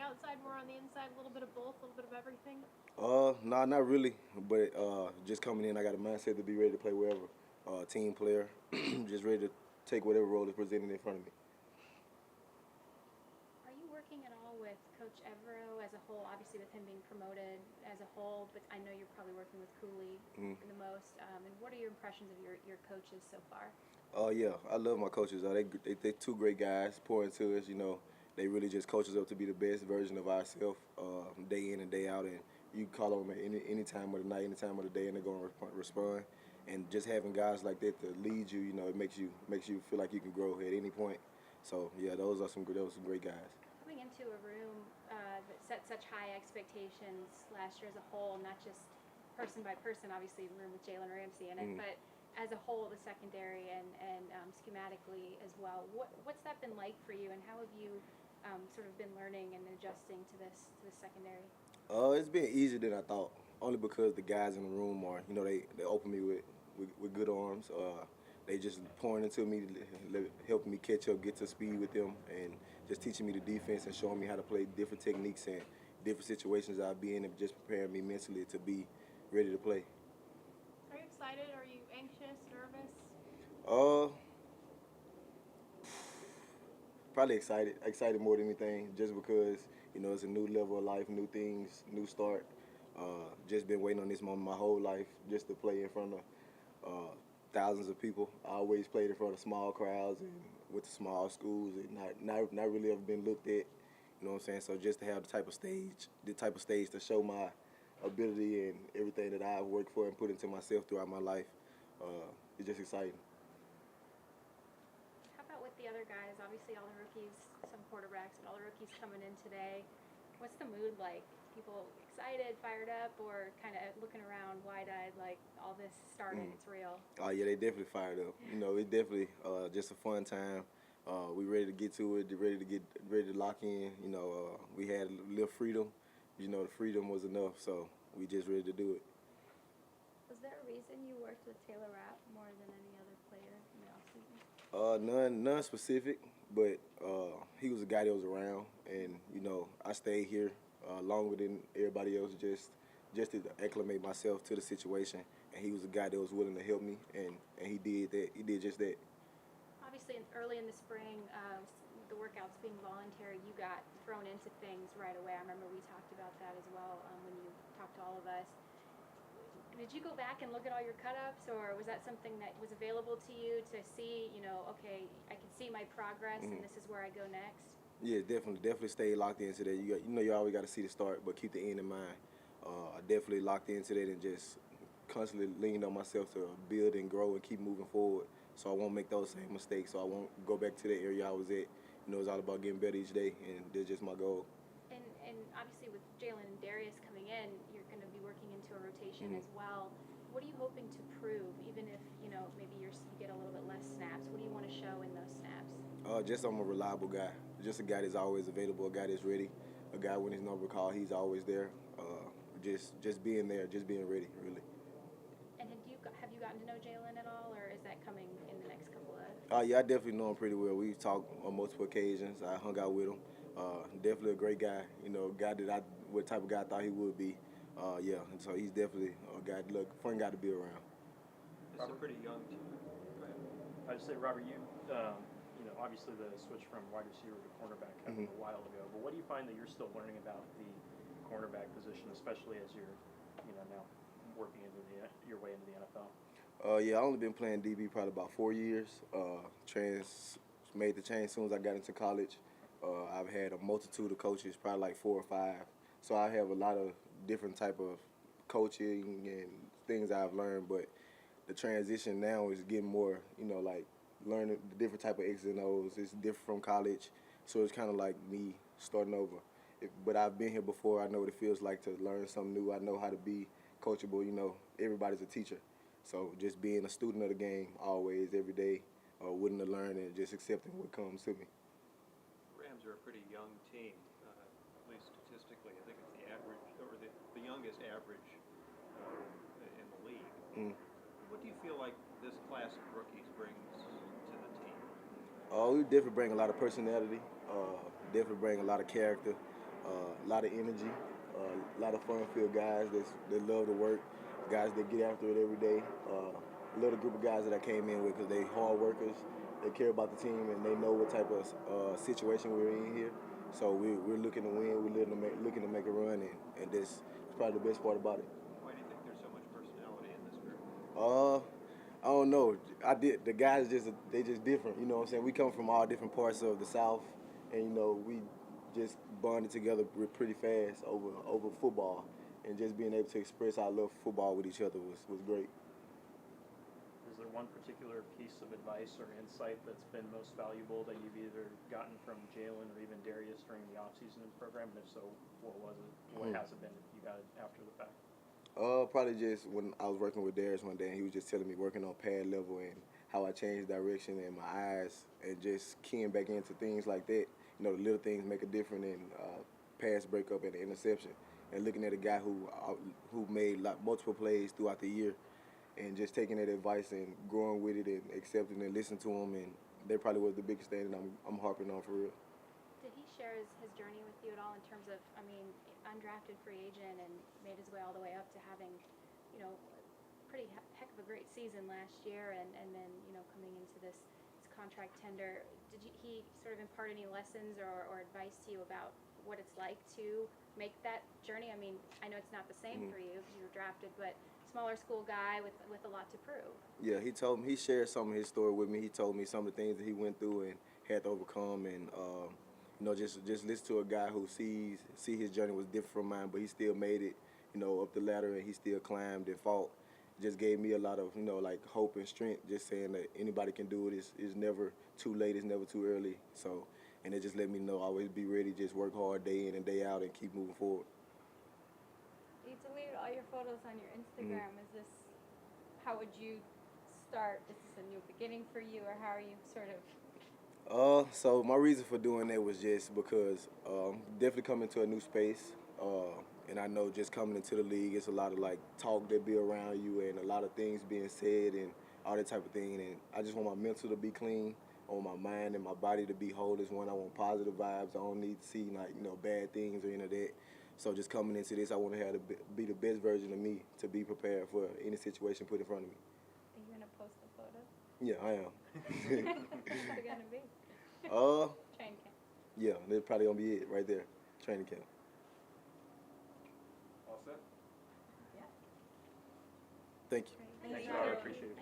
outside, more on the inside, a little bit of both, a little bit of everything? No, not really. But just coming in, I got a mindset to be ready to play wherever. Team player, just ready to take whatever role is presented in front of me. Are you working at all with Coach Evero as a whole? Obviously, with him being promoted as a whole, but I know you're probably working with Cooley the most. And what are your impressions of your coaches so far? Oh yeah, I love my coaches. They two great guys. Pour into us, they really just coach us up to be the best version of ourselves, day in and day out. And you call on them at any time of the night, any time of the day, and they're gonna respond. And just having guys like that to lead you, it makes you feel like you can grow at any point. So yeah, those are some great guys. Coming into a room that set such high expectations last year as a whole, not just person by person, obviously the room with Jalen Ramsey in it, but as a whole, the secondary and schematically as well. What's that been like for you, and how have you sort of been learning and adjusting to this secondary? It's been easier than I thought. Only because the guys in the room are, they open me with good arms. They just pouring into me, helping me catch up, get to speed with them, and just teaching me the defense and showing me how to play different techniques and different situations I'll be in, and just preparing me mentally to be ready to play. Are you excited? Are you anxious, nervous? Uh, Probably excited more than anything, just because it's a new level of life, new things, new start. Just been waiting on this moment my whole life, just to play in front of thousands of people. I always played in front of small crowds and with the small schools, and not really ever been looked at. You know what I'm saying? So just to have the type of stage to show my ability and everything that I've worked for and put into myself throughout my life, it's just exciting. How about with the other guys? Obviously, all the rookies, some quarterbacks, but all the rookies coming in today. What's the mood like? People excited, fired up, or kind of looking around wide-eyed like all this started, it's real? Oh yeah, they definitely fired up. It's definitely just a fun time. We ready to get to it, ready to lock in. We had a little freedom. The freedom was enough, so we just ready to do it. Was there a reason you worked with Taylor Rapp more than any other player in the offseason? None specific, but he was a guy that was around, and I stayed here longer than everybody else, just to acclimate myself to the situation. And he was a guy that was willing to help me, and he did that. He did just that. Obviously, early in the spring, the workouts being voluntary, you got thrown into things right away. I remember we talked about that as well when you talked to all of us. Did you go back and look at all your cut-ups, or was that something that was available to you to see, okay, I can see my progress and this is where I go next? Yeah, definitely stay locked into that. You always got to see the start, but keep the end in mind. I definitely locked into that and just constantly leaned on myself to build and grow and keep moving forward. So I won't make those same mistakes. So I won't go back to the area I was at. It's all about getting better each day, and that's just my goal. And obviously with Jalen and Darius coming in, you're going to be working into a rotation as well. What are you hoping to prove, even if, maybe you get a little bit less snaps? What do you want to show in those snaps? Just I'm a reliable guy. Just a guy that's always available, a guy that's ready, a guy when his number called, he's always there. Just being there, just being ready, really. And have you gotten to know Jalen at all, or is that coming in the next couple of? Yeah, I definitely know him pretty well. We've talked on multiple occasions. I hung out with him. Definitely a great guy. Guy that what type of guy I thought he would be. Yeah, and so he's definitely a guy. Look, fun guy to be around. This is a pretty young team. Go ahead. I just say, Robert, obviously the switch from wide receiver to cornerback happened a while ago. But what do you find that you're still learning about the cornerback position, especially as you're, now working into your way into the NFL? Yeah, I only been playing DB probably about 4 years. Made the change as soon as I got into college. I've had a multitude of coaches, probably like 4 or 5. So I have a lot of different type of coaching and things I've learned. But the transition now is getting more, like learning the different type of X's and O's. It's different from college, so it's kind of like me starting over. But I've been here before. I know what it feels like to learn something new. I know how to be coachable. Everybody's a teacher. So just being a student of the game always, every day, willing to learn and just accepting what comes to me. Rams are a pretty young team, at least statistically. I think it's the average, or the youngest average in the league. What do you feel like this class of rookies brings to the team? We definitely bring a lot of personality, definitely bring a lot of character. a lot of energy, a lot of fun-filled guys that love to work, guys that get after it every day. A little group of guys that I came in with because they hard workers, they care about the team, and they know what type of situation we're in here. So we're looking to win, we're looking to make a run, and this is probably the best part about it. Why do you think there's so much personality in this group? I don't know. The guys they just different. You know what I'm saying? We come from all different parts of the South, and you know we just bonded together pretty fast over football, and just being able to express our love for football with each other was great. Is there one particular piece of advice or insight that's been most valuable that you've either gotten from Jalen or even Darius during the offseason program? And if so, what was it? What has it been that you got after the fact? Probably just when I was working with Darius one day, and he was just telling me working on pad level and how I changed direction and my eyes, and just keying back into things like that. You know, the little things make a difference in pass breakup and the interception. And looking at a guy who made multiple plays throughout the year, and just taking that advice and growing with it and accepting and listening to him, and that probably was the biggest thing that I'm harping on for real. Did he share his journey with you at all in terms of, I mean, undrafted free agent and made his way all the way up to having, you know, pretty heck of a great season last year, and then, you know, coming into this contract tender. Did he sort of impart any lessons or advice to you about what it's like to make that journey? I mean, I know it's not the same for you because you were drafted, but smaller school guy with a lot to prove. Yeah, he shared some of his story with me. He told me some of the things that he went through and had to overcome, and you know, just listen to a guy who see his journey was different from mine, but he still made it, you know, up the ladder, and he still climbed and fought. Just gave me a lot of, you know, like hope and strength, just saying that anybody can do it. It's never too late, it's never too early. So, and it just let me know always be ready, just work hard day in and day out and keep moving forward. You deleted all your photos on your Instagram. Is this, how would you start? Is this a new beginning for you, or how are you sort of? So my reason for doing that was just because definitely coming to a new space, and I know just coming into the league, it's a lot of like talk that be around you and a lot of things being said and all that type of thing. And I just want my mental to be clean, I want my mind and my body to be whole as one. I want positive vibes. I don't need to see like, you know, bad things or any of that. So just coming into this, I want to have to be the best version of me to be prepared for any situation put in front of me. Are you gonna post a photo? Yeah, I am. What's it gonna be? Uh, Train camp. yeah, that's probably gonna be it right there. Training camp. All set? Yeah. Thank you. Thank Thanks, you. Robert. Appreciate it.